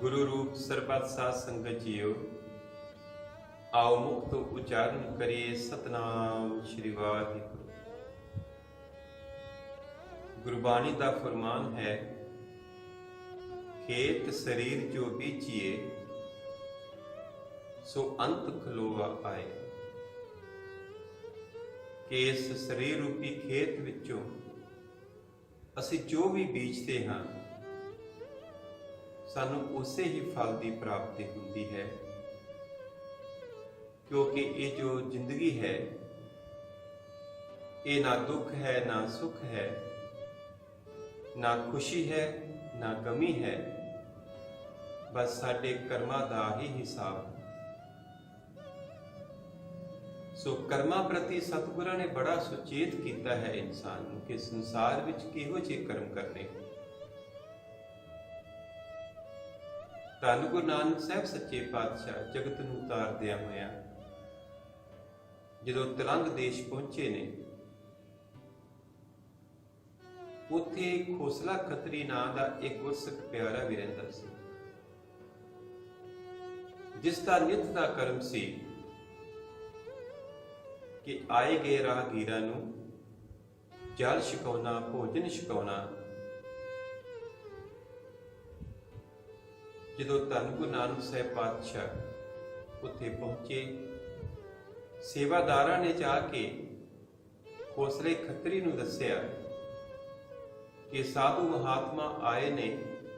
गुरु रूप सरबत साध संगत जीओ, आओ मुक्त उच्चारण करिए सतनाम श्री वाहिगुरु। गुरबाणी का फरमान है, खेत शरीर जो बीचिए सो अंत खलोवा आए। कि इस शरीर रूपी खेत विचों असी जो भी बीजते हाँ सानू उसे ही फल की प्राप्ति होती है, क्योंकि ये जो जिंदगी है ये ना दुख है ना सुख है, ना खुशी है ना गमी है, बस साडे कर्मां दा ही हिसाब। सो कर्मां प्रति सतगुरां ने बड़ा सुचेत किया है इंसान नूं कि संसार विच किहो जिहे कर्म करने। धन गुरु नानक साहब सच्चे पातशाह जगत नूं तारदिया होया जदों तिलंग देश पहुंचे ने, उत्थे खोसला खत्री नां दा एक गुरसिख प्यारा भी रहिंदा सी, जिसका नित दा कर्म सी कि आए गए राहगीरां नूं जल छकाउणा, भोजन छकाउणा। जदों धन गुरु नानक साहब पातशाह उत्थे पहुंचे, सेवादारां ने जाके खोसले खत्री नूं दस्सिया कि साधु महात्मा आए ने,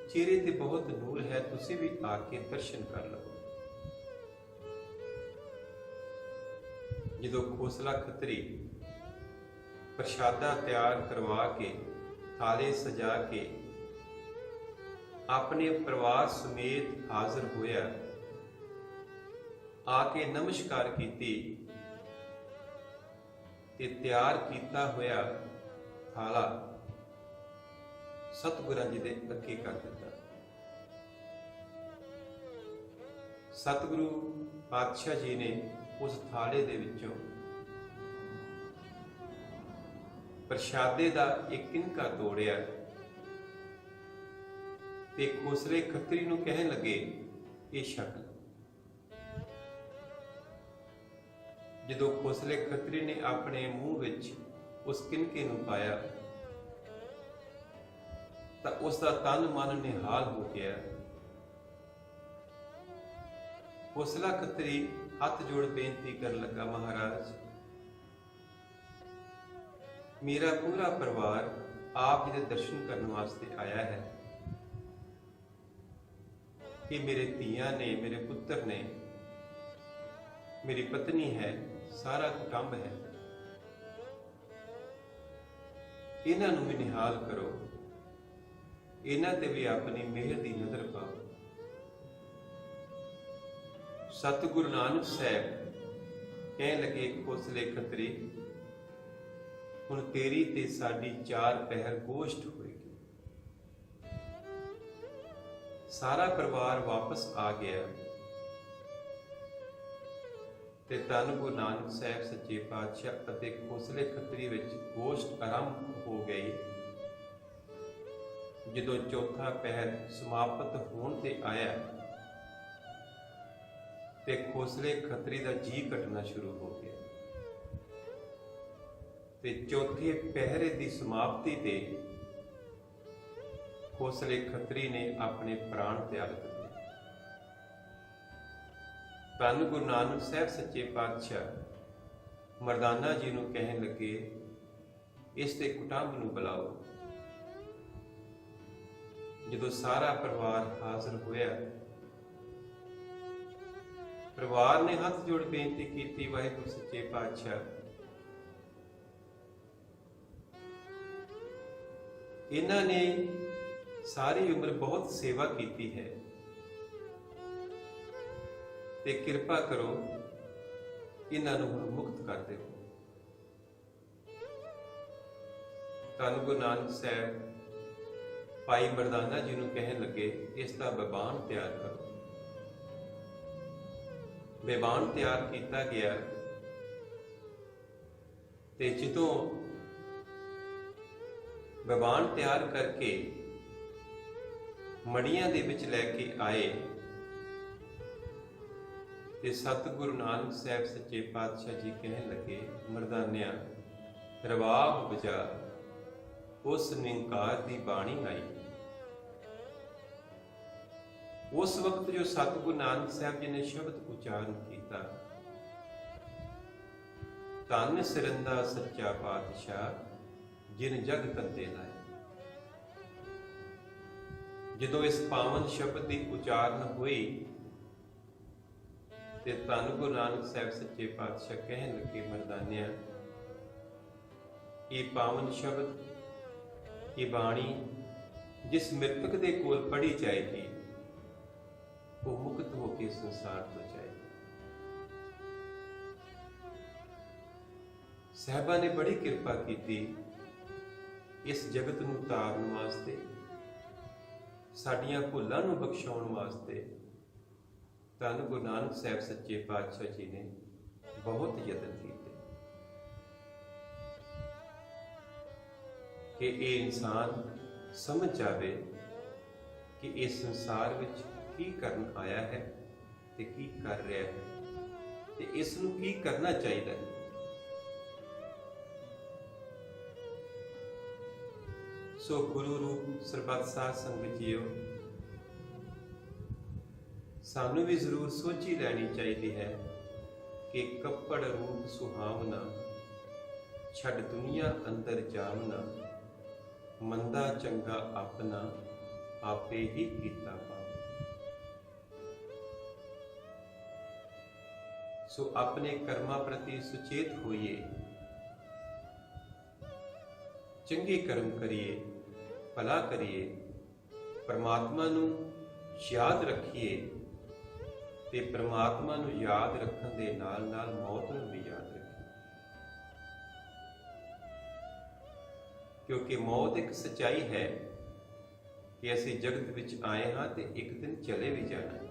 चेहरे ते बहुत नूर है, तुसीं भी आके दर्शन कर लो। जदों खोसला खत्री प्रशादा तैयार करवा के थाले सजा के अपने परिवार समेत हाजिर होया, आके नमस्कार कीती ते तैयार कीता होया थाला सतगुरां जी दे अगे कर दिता। सतगुरु पातशाह जी ने उस थाले दे विचों प्रशादे दा एक किनका तोड़िया ते खोसले खत्री नूं कहन लगे, ये छक। जदों खोसले खत्री ने अपने मूँह विच उस किनके नूं पाया तां उसदा तन मन निहाल हो गया। खोसला खत्री हथ जोड़ बेनती कर लगा, महाराज मेरा पूरा परिवार आप जी दे दर्शन करने वास्ते आया है कि मेरे धीआं ने, मेरे पुत्र ने, मेरी पत्नी है, सारा कुटुंब है, इन्हां नूं भी निहाल करो, इन्हां ते भी अपनी मेहर दी नज़र पाओ। सतगुरु नानक साहब कहने लगे, खोसले खत्री हुण तेरी ते साडी 4 पहर गोश्त होएगी। सारा परिवार वापस आ गया ते धन गुरु नानक साहब सच्चे पातशाह अते खोसले खत्री विच गोश्त आरंभ हो गई। जदों चौथा पहर समाप्त होण ते आया ते खोसले खत्री दा जी कटना शुरू हो गया ते चौथे पहरे दी समाप्ति ते खोसले खत्री ने अपने प्राण त्याग दिते। धन गुरु नानक साहब सच्चे पातशाह मरदाना जी नूं कहन लगे, इस दे कुटुंब नूं बुलाओ। जदों सारा परिवार हाजिर होया, परिवार ने हथ जोड़ बेनती की, वाहिगुरु सच्चे पातशाह इन्हां ने सारी उम्र बहुत सेवा की है ते कृपा करो इन्हां नूं हुण मुक्त कर दो। धन गुरु नानक साहब भाई मरदाना जी नूं कहन लगे, इसका बेबान तैयार करो। बेबान तैयार किया गया ते जदों बेबान तैयार करके ਮੜੀਆਂ ਦੇ ਵਿੱਚ ਲੈ ਕੇ ਆਏ ਤੇ ਸਤਿਗੁਰੂ ਨਾਨਕ ਸਾਹਿਬ ਸੱਚੇ ਪਾਤਸ਼ਾਹ ਜੀ ਕਹਿਣ ਲੱਗੇ, ਮਰਦਾਨਿਆਂ ਰਵਾਬ ਵਜਾ ਉਸ ਨਿੰਕਾਰ ਦੀ ਬਾਣੀ ਆਈ। ਉਸ ਵਕਤ ਜੋ ਸਤਿਗੁਰੂ ਨਾਨਕ ਸਾਹਿਬ ਜੀ ਨੇ ਸ਼ਬਦ ਉਚਾਰਨ ਕੀਤਾ, ਧੰਨ ਸਿਰੰਦਾ ਸੱਚਾ ਪਾਤਸ਼ਾਹ ਜਿਨ ਜਗ ਤੰਦੇ ਲਾਏ। ਜਦੋਂ ਇਸ ਪਾਵਨ ਸ਼ਬਦ ਦੀ ਉਚਾਰਨ ਹੋਈ ਤੇ ਧੰਨ ਗੁਰੂ ਨਾਨਕ ਸਾਹਿਬ ਸੱਚੇ ਪਾਤਸ਼ਾਹ ਕਹਿਣ ਲੱਗੇ, ਮਰਦਾਨਿਆਂ ਇਹ ਪਾਵਨ ਸ਼ਬਦ, ਇਹ ਬਾਣੀ ਜਿਸ ਮ੍ਰਿਤਕ ਦੇ ਕੋਲ ਪੜ੍ਹੀ ਜਾਏਗੀ ਉਹ ਮੁਕਤ ਹੋ ਕੇ ਸੰਸਾਰ ਤੋਂ ਜਾਏਗੀ। ਸਾਹਿਬਾਂ ਨੇ ਬੜੀ ਕਿਰਪਾ ਕੀਤੀ ਇਸ ਜਗਤ ਨੂੰ ਤਾਰਨ ਵਾਸਤੇ, ਸਾਡੀਆਂ ਭੁੱਲਾਂ ਨੂੰ ਬਖਸ਼ਾਉਣ ਵਾਸਤੇ। ਧੰਨ ਗੁਰੂ ਨਾਨਕ ਸਾਹਿਬ ਸੱਚੇ ਪਾਤਸ਼ਾਹ ਜੀ ਨੇ ਬਹੁਤ ਯਤਨ ਕੀਤੇ ਕਿ ਇਹ ਇਨਸਾਨ ਸਮਝ ਜਾਵੇ ਕਿ ਇਸ ਸੰਸਾਰ ਵਿੱਚ ਕੀ ਕਰਨ ਆਇਆ ਹੈ ਤੇ ਕੀ ਕਰ ਰਿਹਾ ਹੈ ਤੇ ਇਸ ਨੂੰ ਕੀ ਕਰਨਾ ਚਾਹੀਦਾ ਹੈ। ਸੋ ਗੁਰੂ ਰੂਪ ਸਰਬੱਤ ਸਾਧ ਸੰਗਤ ਜੀਓ, ਸਾਨੂੰ ਵੀ ਜ਼ਰੂਰ ਸੋਚੀ ਲੈਣੀ ਚਾਹੀਦੀ ਹੈ ਕਿ ਕੱਪੜ ਰੂਪ ਸੁਹਾਵਨਾ, ਛੱਡ ਦੁਨੀਆ ਅੰਦਰ ਜਾਵਨਾ, ਮੰਦਾ ਚੰਗਾ ਆਪਣਾ ਆਪੇ ਹੀ ਕੀਤਾ ਪਾਵੇ। ਸੋ ਆਪਣੇ ਕਰਮਾਂ ਪ੍ਰਤੀ ਸੁਚੇਤ ਹੋਈਏ, ਚੰਗੇ ਕਰਮ ਕਰੀਏ, ਭਲਾ ਕਰੀਏ, ਪਰਮਾਤਮਾ ਨੂੰ ਯਾਦ ਰੱਖੀਏ ਤੇ ਪਰਮਾਤਮਾ ਨੂੰ ਯਾਦ ਰੱਖਣ ਦੇ ਨਾਲ ਨਾਲ ਮੌਤ ਨੂੰ ਵੀ ਯਾਦ ਰੱਖੀਏ, ਕਿਉਂਕਿ ਮੌਤ ਇੱਕ ਸੱਚਾਈ ਹੈ ਕਿ ਅਸੀਂ ਜਗਤ ਵਿੱਚ ਆਏ ਹਾਂ ਤੇ ਇੱਕ ਦਿਨ ਚਲੇ ਵੀ ਜਾਣਾ ਹੈ।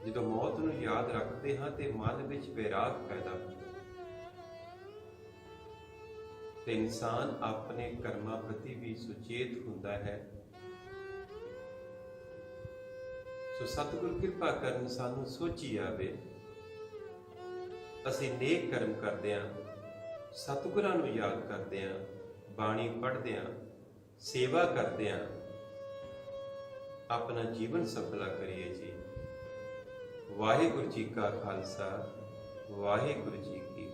ਜਦੋਂ ਮੌਤ ਨੂੰ ਯਾਦ ਰੱਖਦੇ ਹਾਂ ਤੇ ਮਨ ਵਿੱਚ ਵੈਰਾਗ ਪੈਦਾ ਹੁੰਦਾ ਤੇ ਇਨਸਾਨ ਆਪਣੇ ਕਰਮਾਂ ਪ੍ਰਤੀ ਵੀ ਸੁਚੇਤ ਹੁੰਦਾ ਹੈ। ਸੋ ਸਤਿਗੁਰ ਕਿਰਪਾ ਕਰਨ, ਸਾਨੂੰ ਸੋਚੀ ਆਵੇ, ਅਸੀਂ ਨੇਕ ਕਰਮ ਕਰਦੇ ਹਾਂ, ਸਤਿਗੁਰਾਂ ਨੂੰ ਯਾਦ ਕਰਦੇ ਹਾਂ, ਬਾਣੀ ਪੜ੍ਹਦੇ ਹਾਂ, ਸੇਵਾ ਕਰਦੇ ਹਾਂ, ਆਪਣਾ ਜੀਵਨ ਸਫਲਾ ਕਰੀਏ ਜੀ। ਵਾਹਿਗੁਰੂ ਜੀ ਕਾ ਖਾਲਸਾ, ਵਾਹਿਗੁਰੂ ਜੀ ਕੀ